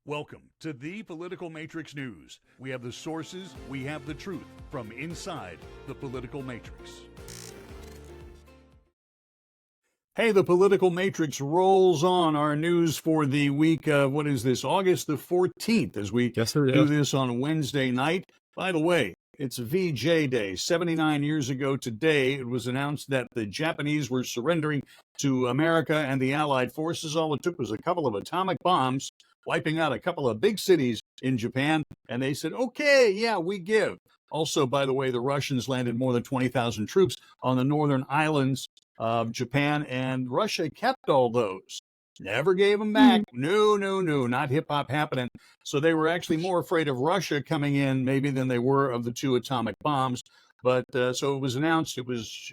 Welcome to the Political Matrix News. We have the sources, we have the truth from inside the political matrix. Hey, the Political Matrix rolls on. Our news for the week of, what is this, August the 14th, as we do this on Wednesday night. By the way, it's VJ Day. 79 years ago today, it was announced that the Japanese were surrendering to America and the Allied forces. All it took was a couple of atomic bombs, wiping out a couple of big cities in Japan, and they said, okay, yeah, we give. Also, by the way, the Russians landed more than 20,000 troops on the northern islands of Japan, and Russia kept all those. Never gave them back. No, not hip-hop happening. So they were actually more afraid of Russia coming in maybe than they were of the two atomic bombs. But so it was announced, it was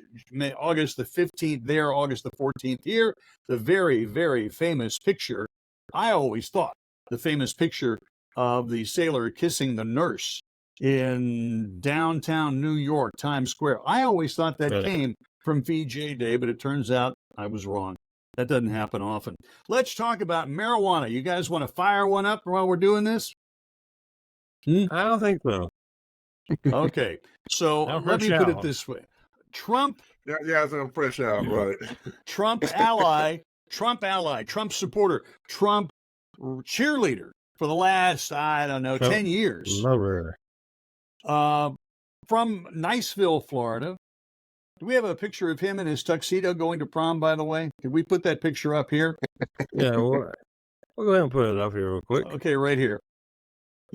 August the 15th there, August the 14th here. The very, very famous picture, I always thought, the famous picture of the sailor kissing the nurse in downtown New York, Times Square. I always thought that came from VJ Day, but it turns out I was wrong. That doesn't happen often. Let's talk about marijuana. You guys want to fire one up while we're doing this? I don't think so. Okay, so let me put it this way. Trump. Yeah, I'm fresh out, right. Trump ally, Trump supporter, Trump cheerleader for the last, 10 years. Lover. From Niceville, Florida. Do we have a picture of him in his tuxedo going to prom, by the way? Could we put that picture up here? Yeah, we'll go ahead and put it up here real quick. Okay, right here.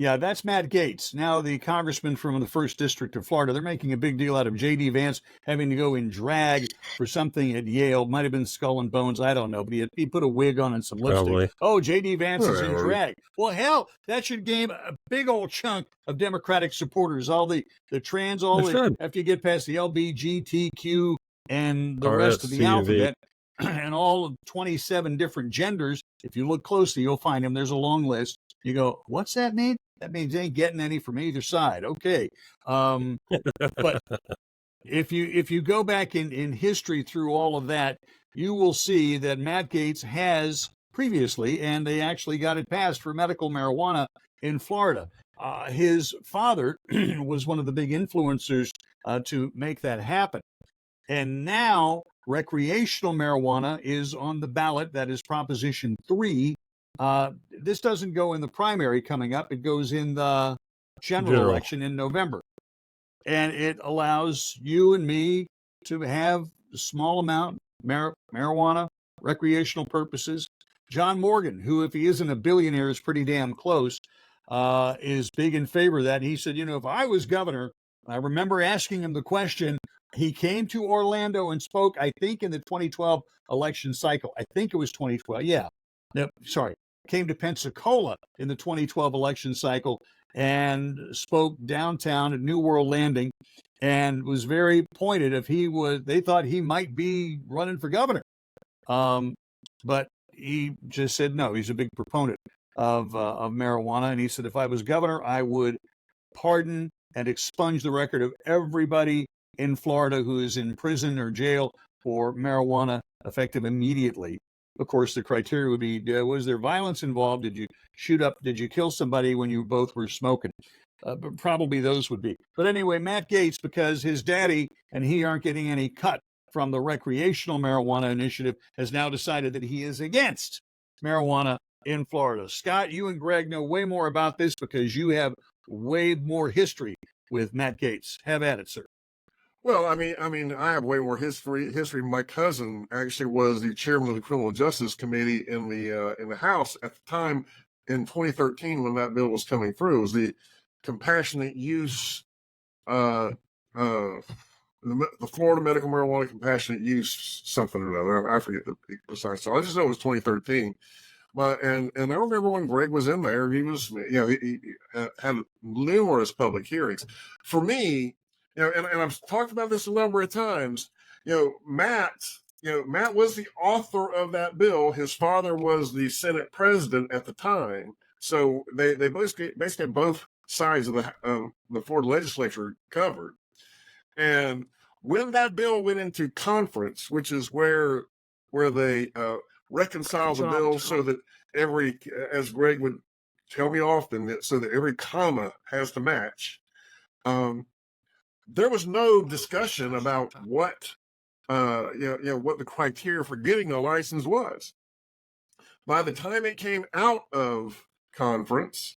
Yeah, that's Matt Gaetz, now the congressman from the 1st District of Florida. They're making a big deal out of J.D. Vance having to go in drag for something at Yale. Might have been Skull and Bones, I don't know. But he put a wig on and some lipstick. Probably. Oh, J.D. Vance is in drag. Well, hell, that should gain a big old chunk of Democratic supporters. All the trans, after you get past the LBGTQ and the rest of the alphabet, and all of 27 different genders. If you look closely, you'll find them. There's a long list. You go, what's that mean? That means they ain't getting any from either side. Okay. But if you go back in history through all of that, you will see that Matt Gaetz has previously, and they actually got it passed for medical marijuana in Florida. His father was one of the big influencers to make that happen. And now recreational marijuana is on the ballot. That is Proposition 3. This doesn't go in the primary coming up. It goes in the general election in November. And it allows you and me to have a small amount marijuana, recreational purposes. John Morgan, who, if he isn't a billionaire, is pretty damn close, is big in favor of that. And he said, if I was governor, I remember asking him the question. He came to Orlando and spoke, I think, in the 2012 election cycle. I think it was 2012. Yeah. No, sorry. Came to Pensacola in the 2012 election cycle and spoke downtown at New World Landing and was very pointed they thought he might be running for governor. But he just said no. He's a big proponent of marijuana. And he said, if I was governor, I would pardon and expunge the record of everybody in Florida who is in prison or jail for marijuana, effective immediately. Of course, the criteria would be, was there violence involved? Did you shoot up? Did you kill somebody when you both were smoking? But probably those would be. But anyway, Matt Gaetz, because his daddy and he aren't getting any cut from the recreational marijuana initiative, has now decided that he is against marijuana in Florida. Scott, you and Greg know way more about this because you have way more history with Matt Gaetz. Have at it, sir. Well, I mean, I have way more history. My cousin actually was the chairman of the Criminal Justice Committee in the House at the time in 2013 when that bill was coming through. It was the compassionate use, the Florida Medical Marijuana Compassionate Use something or other. I forget the precise. So I just know it was 2013. But and I remember when Greg was in there, he was he had numerous public hearings. For me. And I've talked about this a number of times. Matt was the author of that bill. His father was the Senate president at the time. So they basically had both sides of the Florida legislature covered. And when that bill went into conference, which is where they reconcile the bill so that as Greg would tell me often so that every comma has to match. There was no discussion about what what the criteria for getting a license was. By the time it came out of conference,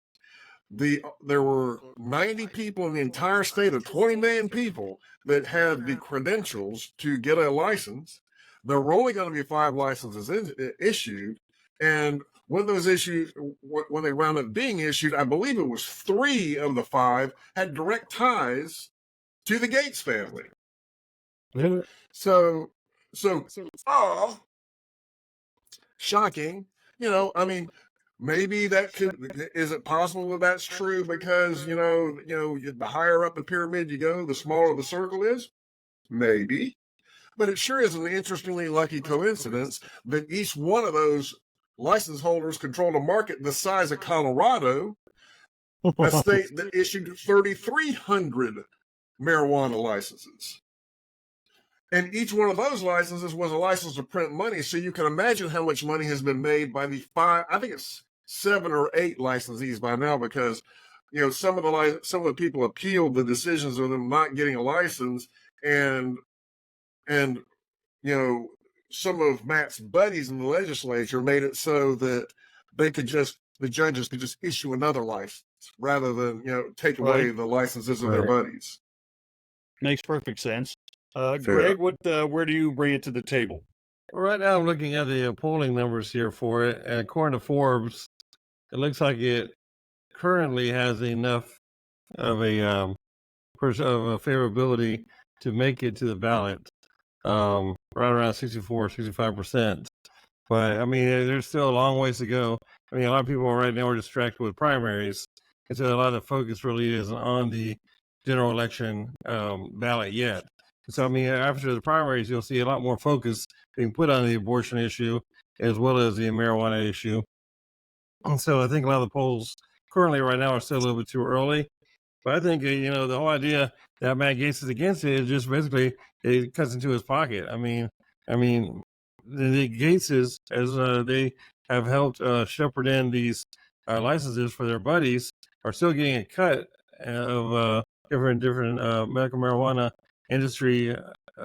there were 90 people in the entire state of 20 million people that had the credentials to get a license. There were only going to be 5 licenses issued, and when those issues, when they wound up being issued, I believe it was 3 of the 5 had direct ties to the Gaetz family. So, shocking. I mean, maybe is it possible that that's true because, the higher up the pyramid you go, the smaller the circle is? Maybe. But it sure is an interestingly lucky coincidence that each one of those license holders controlled a market the size of Colorado, a state that issued 3,300 marijuana licenses. And each one of those licenses was a license to print money. So you can imagine how much money has been made by the 5, I think it's 7 or 8 licensees by now, because, some of the people appealed the decisions of them not getting a license, and some of Matt's buddies in the legislature made it so that the judges could just issue another license rather than, take away the licenses of their buddies. Makes perfect sense. Greg, where do you bring it to the table? Right now, I'm looking at the polling numbers here for it, and according to Forbes, it looks like it currently has enough of a favorability to make it to the ballot, right around 65%. But I mean, there's still a long ways to go. I mean, a lot of people right now are distracted with primaries, and so a lot of focus really isn't on the general election ballot yet. So, I mean, after the primaries, you'll see a lot more focus being put on the abortion issue as well as the marijuana issue. And so I think a lot of the polls currently right now are still a little bit too early. But I think, the whole idea that Matt Gaetz is against it is just basically it cuts into his pocket. I mean, the Gaetzes, as they have helped shepherd in these licenses for their buddies, are still getting a cut of different medical marijuana industry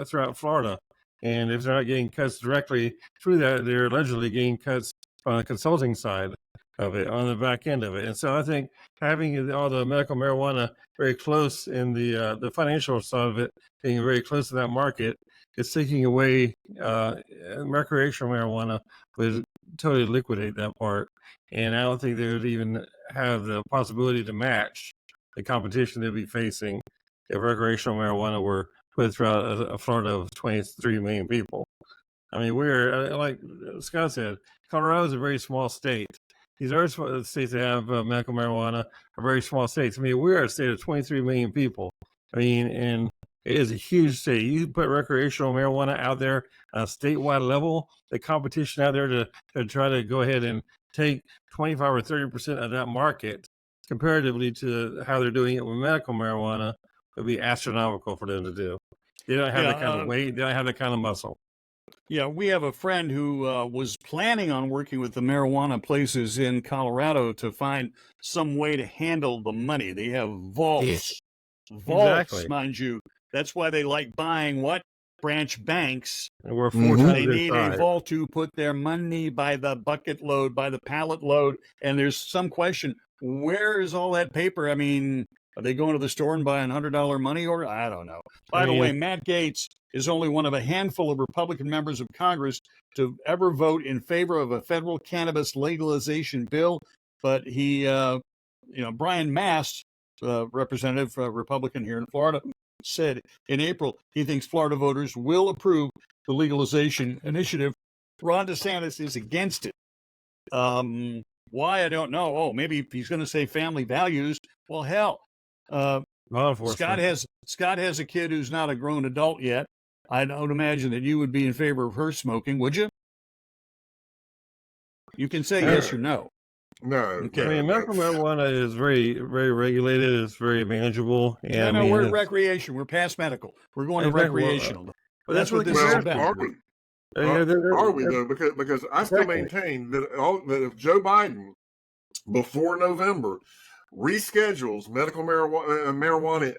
throughout Florida. And if they're not getting cuts directly through that, they're allegedly getting cuts on the consulting side of it, on the back end of it. And so I think having all the medical marijuana very close in the financial side of it, being very close to that market, is taking away recreational marijuana would totally liquidate that part. And I don't think they would even have the possibility to match the competition they'd be facing if recreational marijuana were put throughout a Florida of 23 million people. I mean, we're, like Scott said, Colorado is a very small state. These other states that have medical marijuana are very small states. I mean, we're a state of 23 million people. I mean, and it is a huge state. You put recreational marijuana out there on a statewide level, the competition out there to try to go ahead and take 25 or 30% of that market comparatively to how they're doing it with medical marijuana would be astronomical for them to do. They don't have that kind of weight. They don't have that kind of muscle. Yeah, we have a friend who was planning on working with the marijuana places in Colorado to find some way to handle the money. They have vaults, Exactly. mind you. That's why they like buying branch banks. And we're 4 times They their need size. a vault to put their money by the bucket load, by the pallet load. And there's some question, where is all that paper? I mean, are they going to the store and buying $100 money order? I don't know. By the way, Matt Gaetz is only one of a handful of Republican members of Congress to ever vote in favor of a federal cannabis legalization bill. But he, Brian Mast, representative, Republican here in Florida, said in April he thinks Florida voters will approve the legalization initiative. Ron DeSantis is against it. Why? I don't know. Oh, maybe he's going to say family values. Well, hell. Scott has a kid who's not a grown adult yet. I don't imagine that you would be in favor of her smoking, would you? You can say yes or no. No. Okay. I mean, medical marijuana is very, very regulated. It's very manageable. And no, we're at recreation. We're past medical. We're going to recreational. But that's what this is about. Are we though? Because I still maintain that if Joe Biden before November reschedules medical marijuana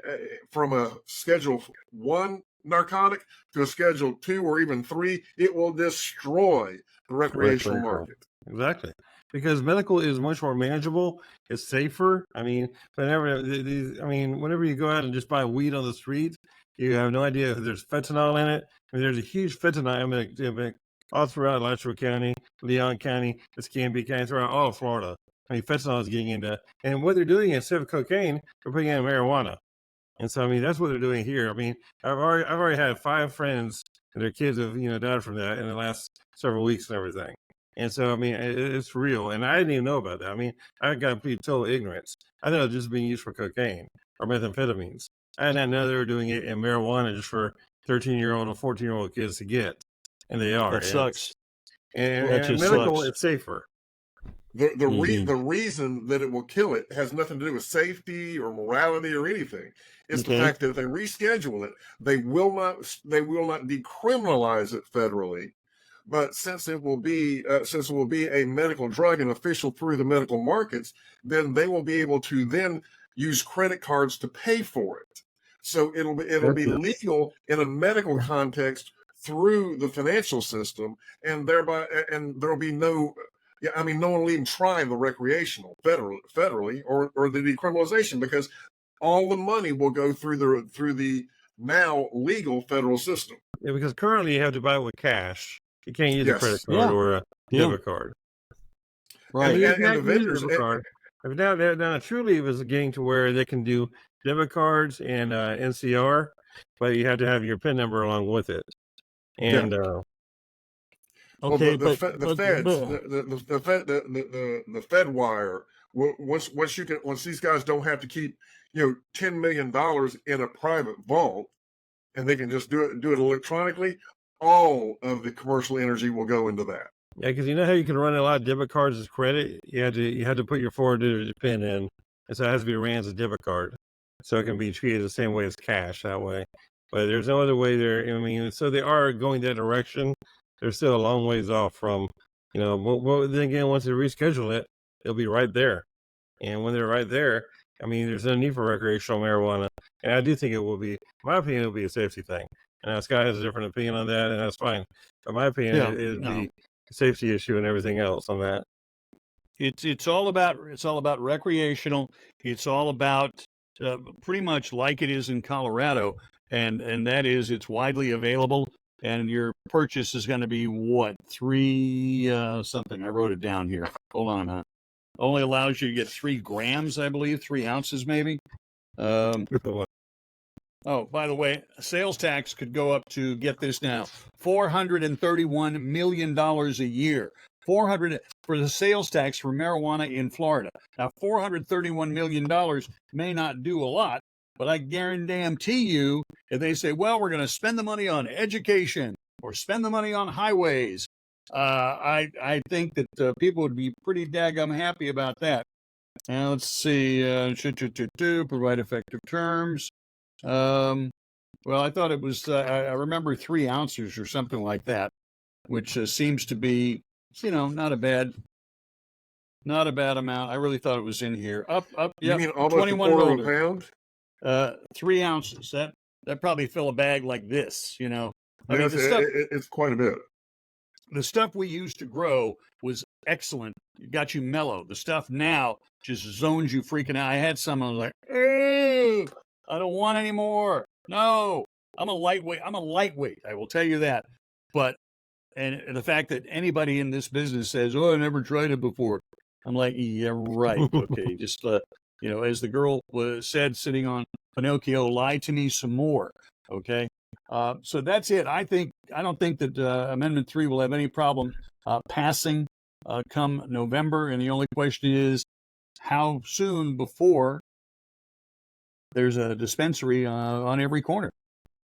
from a Schedule 1 narcotic to a Schedule 2 or even 3, it will destroy the recreational market. Exactly. Because medical is much more manageable. It's safer. I mean, whenever you go out and just buy weed on the street, you have no idea if there's fentanyl in it. I mean, there's a huge fentanyl epidemic all throughout Alachua County, Leon County, Escambia County, throughout all of Florida. I mean, fentanyl is getting into, and what they're doing instead of cocaine, they're putting in marijuana. And so, I mean, that's what they're doing here. I mean, I've already had 5 friends and their kids have, died from that in the last several weeks and everything. And so, I mean, it's real. And I didn't even know about that. I mean, I got complete total ignorance. I thought it was just being used for cocaine or methamphetamines. I didn't know they were doing it in marijuana just for 13-year-old and 14-year-old kids to get. And they are. That sucks. And medical, it's safer. The reason that it will kill it has nothing to do with safety or morality or anything. It's the fact that if they reschedule it, they will not decriminalize it federally. But since it will be a medical drug and official through the medical markets, then they will be able to then use credit cards to pay for it. So it'll be legal in a medical context through the financial system, and there'll be no one will even try the recreational federally or the decriminalization, because all the money will go through the now legal federal system. Yeah, because currently you have to buy it with cash. You can't use a credit card or a debit card. Right. And the vendors now truly it was getting to where they can do debit cards and NCR, but you have to have your PIN number along with it. And the Fed wire. Once these guys don't have to keep $10 million in a private vault, and they can just do it electronically, all of the commercial energy will go into that. Yeah, because you know how you can run a lot of debit cards as credit. You had to put your 4-digit PIN in, and so it has to be ran as a debit card, so it can be treated the same way as cash that way. But there's no other way there. I mean, so they are going that direction. They're still a long ways off from, well, then again, once they reschedule it, it'll be right there. And when they're right there, I mean, there's no need for recreational marijuana. And I do think it will be, in my opinion, it'll be a safety thing. And Scott has a different opinion on that, and that's fine. But my opinion is the safety issue and everything else on that. It's all about recreational. It's all about pretty much like it is in Colorado, and that is it's widely available. And your purchase is going to be what, 3 something? I wrote it down here. Hold on, huh? Only allows you to get 3 grams, I believe, 3 ounces maybe. Oh, by the way, sales tax could go up to, get this now, $431 million a year. For the sales tax for marijuana in Florida. Now, $431 million may not do a lot, but I guarantee you, if they say, well, we're going to spend the money on education or spend the money on highways, I think that people would be pretty daggum happy about that. Now, let's see, provide effective terms. Well, I thought it was, I remember 3 ounces or something like that, which seems to be, not a bad amount. I really thought it was in here. Up. You mean almost 21 a quarter of a pound? 3 ounces. That probably fill a bag like this, I mean, it's quite a bit. The stuff we used to grow was excellent. It got you mellow. The stuff now just zones you freaking out. I had some, I was like, hey, I don't want any more. No, I'm a lightweight. I will tell you that. But, and the fact that anybody in this business says, oh, I never tried it before. I'm like, yeah, right. Okay. Just, as the girl said, sitting on Pinocchio, lie to me some more. Okay. So that's it. I don't think that Amendment 3 will have any problem passing come November. And the only question is how soon before there's a dispensary on every corner.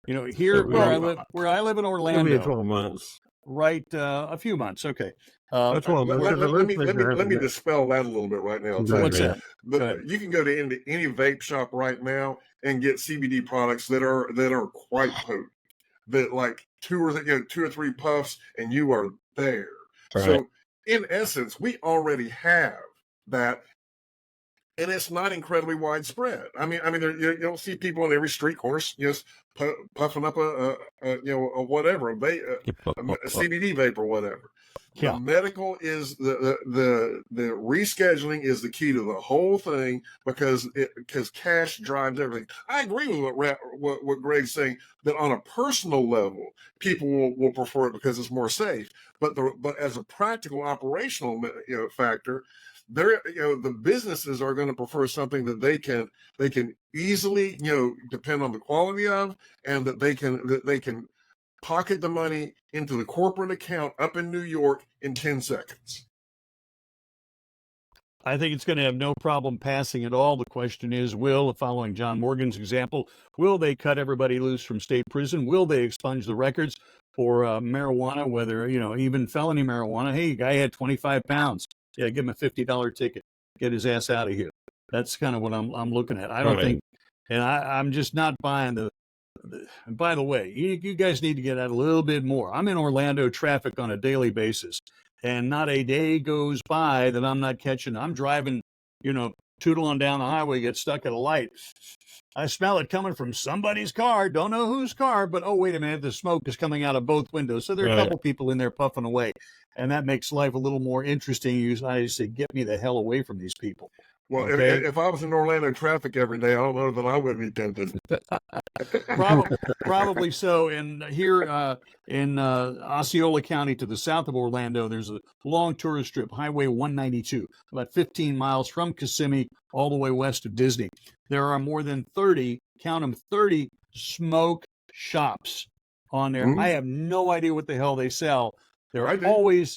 Here where I live in Orlando. Maybe 12 months. Right, a few months. Okay. Let me dispel that a little bit right now. What's that? You can go to any vape shop right now and get CBD products that are quite potent. That like 2 or 3 puffs and you are there. Right. So in essence, we already have that, and it's not incredibly widespread. I mean, you don't see people on every street corner just puffing up a whatever, a CBD vape or whatever. Yeah. The medical is the rescheduling is the key to the whole thing, because cash drives everything. I agree with what Greg's saying, that on a personal level, people will prefer it because it's more safe. But as a practical operational factor, the businesses are going to prefer something that they can easily depend on the quality of, and that they can pocket the money into the corporate account up in New York in 10 seconds. I think it's going to have no problem passing at all. The question is, following John Morgan's example, will they cut everybody loose from state prison? Will they expunge the records for marijuana, whether, even felony marijuana? Hey, guy had 25 pounds. Yeah, give him a $50 ticket. Get his ass out of here. That's kind of what I'm looking at. I don't think, and I'm just not buying by the way, you guys need to get out a little bit more. I'm in Orlando traffic on a daily basis, and not a day goes by that I'm not catching. I'm driving, tootling down the highway, get stuck at a light. I smell it coming from somebody's car. Don't know whose car, but oh, wait a minute, the smoke is coming out of both windows. So there are a couple people in there puffing away, and that makes life a little more interesting. I say, get me the hell away from these people. Well, okay? if I was in Orlando traffic every day, I don't know that I would be tempted. Probably so. And here in Osceola County, to the south of Orlando, there's a long tourist strip, Highway 192, about 15 miles from Kissimmee all the way west of Disney. There are more than 30, count them, 30 smoke shops on there. I have no idea what the hell they sell. They're always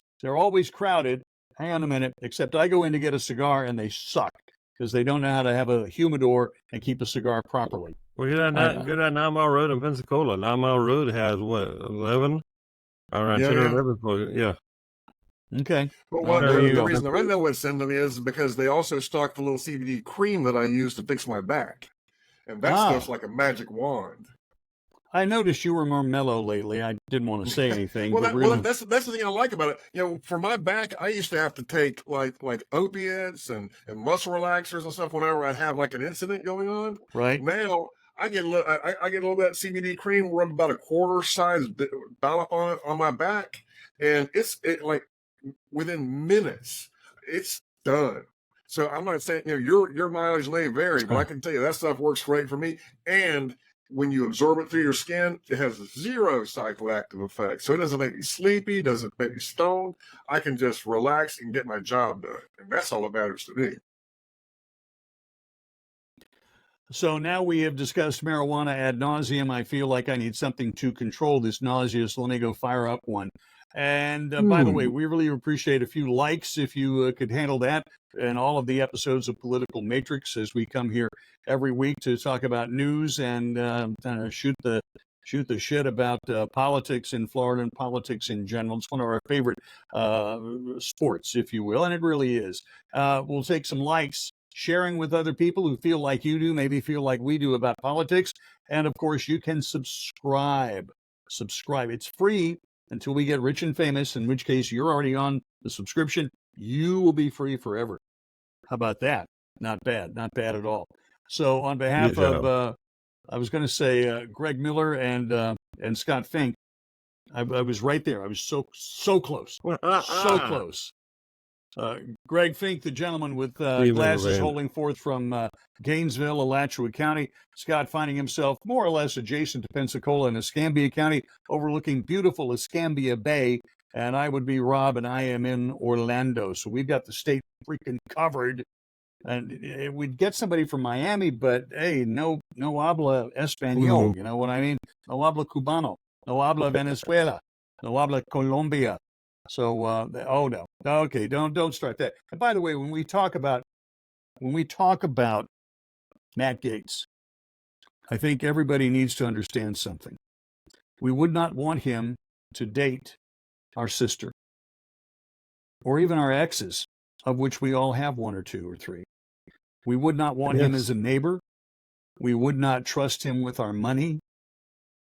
crowded. Hang on a minute, except I go in to get a cigar and they suck because they don't know how to have a humidor and keep a cigar properly. Well, get that 9 Mile Road in Pensacola. 9 Mile Road has what, 11? Around 10 or 11. Yeah. Okay. Well, the reason I know what send them is because they also stock the little CBD cream that I use to fix my back. And that stuff's like a magic wand. I noticed you were more mellow lately. I didn't want to say anything. well, that's the thing I like about it. For my back, I used to have to take like opiates and muscle relaxers and stuff whenever I'd have like an incident going on. Right. Now I get a little of that CBD cream, rub about a quarter size dollop on it on my back, and it's like within minutes, it's done. So I'm not saying your mileage may vary, but I can tell you that stuff works great for me. And when you absorb it through your skin, it has 0 psychoactive effects. So it doesn't make me sleepy, doesn't make me stoned. I can just relax and get my job done. And that's all that matters to me. So now we have discussed marijuana ad nauseum. I feel like I need something to control this nausea, so let me go fire up one. And by the way, we really appreciate a few likes if you could handle that, and all of the episodes of Political Matrix, as we come here every week to talk about news and shoot the shit about politics in Florida and politics in general. It's one of our favorite sports, if you will, and it really is. We'll take some likes, sharing with other people who feel like you do, maybe feel like we do about politics. And of course, you can subscribe. It's free until we get rich and famous, in which case you're already on the subscription. You will be free forever. How about that? Not bad at all. So on behalf of, I was going to say Greg Miller and Scott Fink, I was right there. I was so close, so close. Greg Fink, the gentleman with glasses holding forth from Gainesville, Alachua County. Scott finding himself more or less adjacent to Pensacola in Escambia County, overlooking beautiful Escambia Bay. And I would be Rob, and I am in Orlando. So we've got the state freaking covered. And we'd get somebody from Miami, but hey, no habla español. You know what I mean? No habla cubano. No habla Venezuela. No habla Colombia. So, oh no, okay, don't start that. And by the way, when we talk about Matt Gaetz, I think everybody needs to understand something. We would not want him to date our sister, or even our exes, of which we all have 1 or 2 or 3. We would not want him as a neighbor. We would not trust him with our money.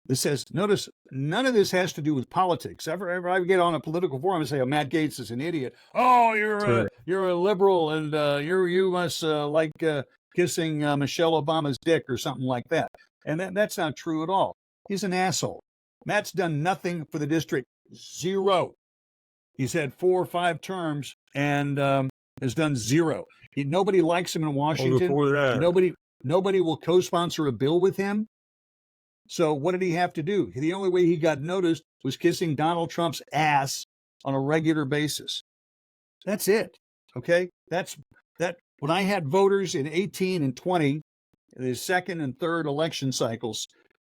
This says, notice, none of this has to do with politics. Ever I get on a political forum and say, "Oh, Matt Gaetz is an idiot." Oh, you're a liberal, and you must like kissing Michelle Obama's dick or something like that. And that's not true at all. He's an asshole. Matt's done nothing for the district. Zero. He's had 4 or 5 terms and has done zero. Nobody likes him in Washington. Nobody will co-sponsor a bill with him. So what did he have to do? The only way he got noticed was kissing Donald Trump's ass on a regular basis. That's it. Okay? That's that. When I had voters in 18 and 20, the second and third election cycles,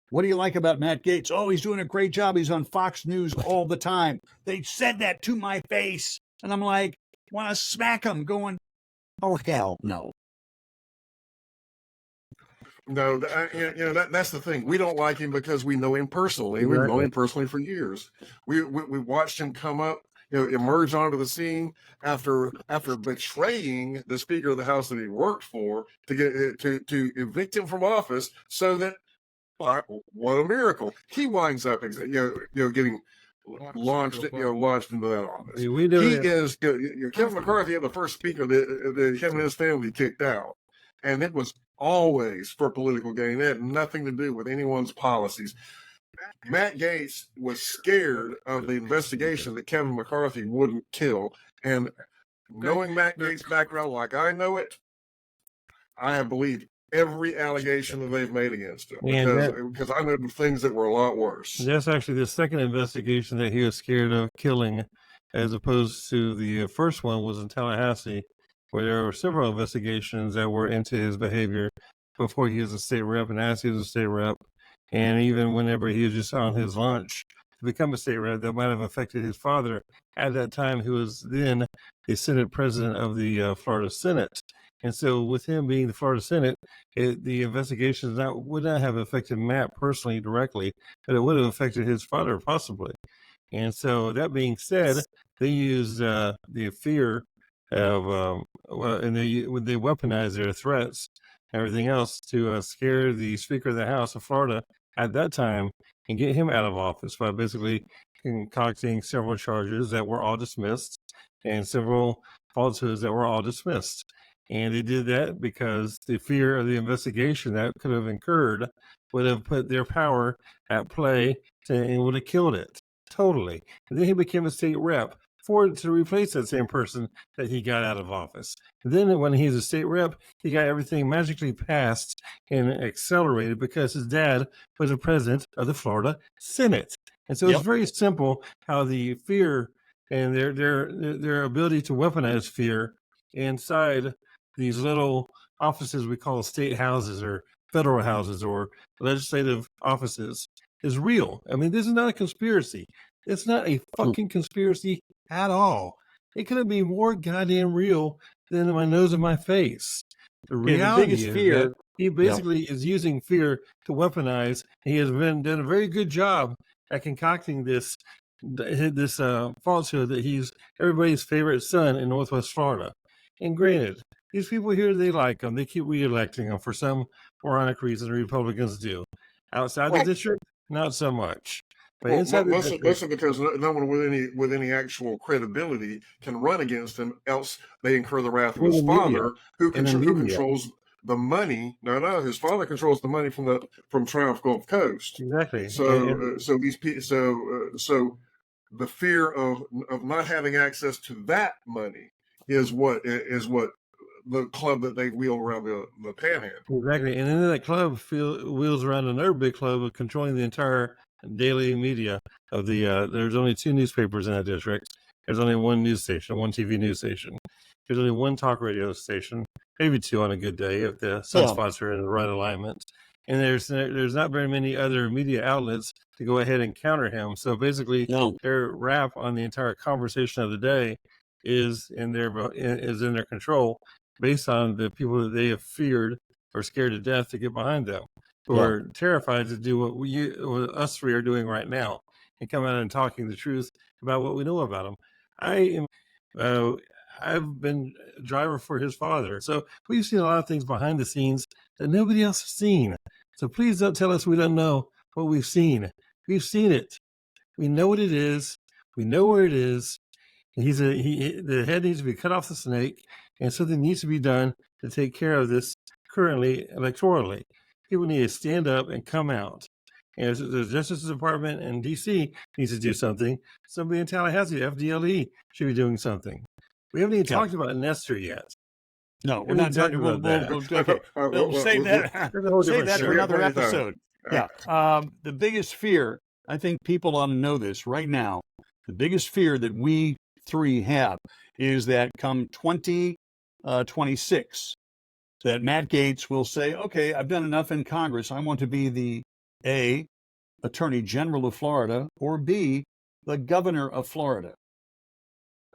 what do you like about Matt Gaetz? Oh, he's doing a great job. He's on Fox News all the time. They said that to my face. And I'm like, want to smack him going, oh, hell no. No, that's the thing. We don't like him because we know him personally. Exactly. We've known him personally for years. We watched him come up, emerge onto the scene after betraying the Speaker of the House that he worked for to get to evict him from office. So that, what a miracle! He winds up, getting launched into that office. Kevin McCarthy had the first speaker that him and his family kicked out, and it was always for political gain. It had nothing to do with anyone's policies. Matt Gaetz was scared of the investigation that Kevin McCarthy wouldn't kill. And knowing Matt Gaetz' background like I know it, I have believed every allegation that they've made against him because I know the things that were a lot worse. That's actually the second investigation that he was scared of killing, as opposed to the first one was in Tallahassee, where there were several investigations that were into his behavior before he was a state rep and as he was a state rep. And even whenever he was just on his launch to become a state rep, that might have affected his father at that time, who was then the Senate president of the Florida Senate. And so with him being the Florida Senate, the investigations would not have affected Matt personally directly, but it would have affected his father possibly. And so that being said, they used the fear of and they weaponize their threats and everything else to scare the Speaker of the House of Florida at that time and get him out of office by basically concocting several charges that were all dismissed and several falsehoods that were all dismissed. And they did that because the fear of the investigation that could have incurred would have put their power at play and would have killed it totally. And then he became a state rep to replace that same person that he got out of office. And then when he's a state rep, he got everything magically passed and accelerated because his dad was the president of the Florida Senate. And so it's very simple how the fear and their ability to weaponize fear inside these little offices we call state houses or federal houses or legislative offices is real. I mean, this is not a conspiracy. It's not a fucking conspiracy at all. It couldn't be more goddamn real than my nose and my face. The reality is that he basically is using fear to weaponize. He has done a very good job at concocting this falsehood that he's everybody's favorite son in Northwest Florida. And granted, these people here, they like him. They keep reelecting him for some moronic reason the Republicans do. Outside the district, not so much. But mostly because no one with any actual credibility can run against him, else they incur the wrath of his father, who controls the money. No, his father controls the money from Triumph Gulf Coast. Exactly. So so the fear of not having access to that money is what the club that they wheel around the panhandle. Exactly, and then that club wheels around another big club of controlling the entire daily media of the there's only 2 newspapers in that district. There's only 1 news station, 1 TV news station. There's only 1 talk radio station, maybe 2 on a good day if the sunspots are in the right alignment. And there's not very many other media outlets to go ahead and counter him. So basically, their wrap on the entire conversation of the day is in their control, based on the people that they have feared or scared to death to get behind them. Who are terrified to do what us 3 are doing right now and come out and talking the truth about what we know about him. I've been a driver for his father, so we've seen a lot of things behind the scenes that nobody else has seen. So please don't tell us we don't know what we've seen. We've seen it. We know what it is. We know where it is. The head needs to be cut off the snake, and something needs to be done to take care of this currently electorally. People need to stand up and come out. And the Justice Department in D.C. needs to do something. Somebody in Tallahassee, FDLE, should be doing something. We haven't even talked about Nestor yet. No, we're not talking about that. We'll save that. Save that for another episode. Yeah. The biggest fear, I think people ought to know this right now. The biggest fear that we three have is that come 2026, that Matt Gaetz will say, okay, I've done enough in Congress. I want to be the A, Attorney General of Florida, or B, the Governor of Florida.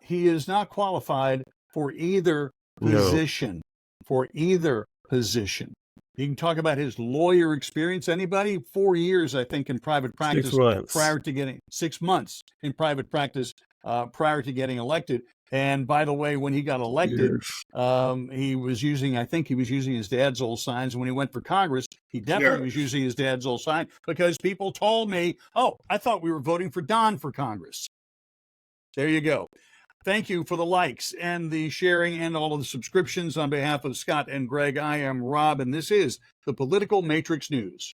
He is not qualified for either position. For either position. You can talk about his lawyer experience. Anybody? 4 years, I think, in private practice prior to getting 6 months in private practice prior to getting elected. And by the way, when he got elected, he was using his dad's old signs. When he went for Congress, he definitely was using his dad's old sign because people told me, oh, I thought we were voting for Don for Congress. There you go. Thank you for the likes and the sharing and all of the subscriptions. On behalf of Scott and Greg, I am Rob, and this is the Political Matrix News.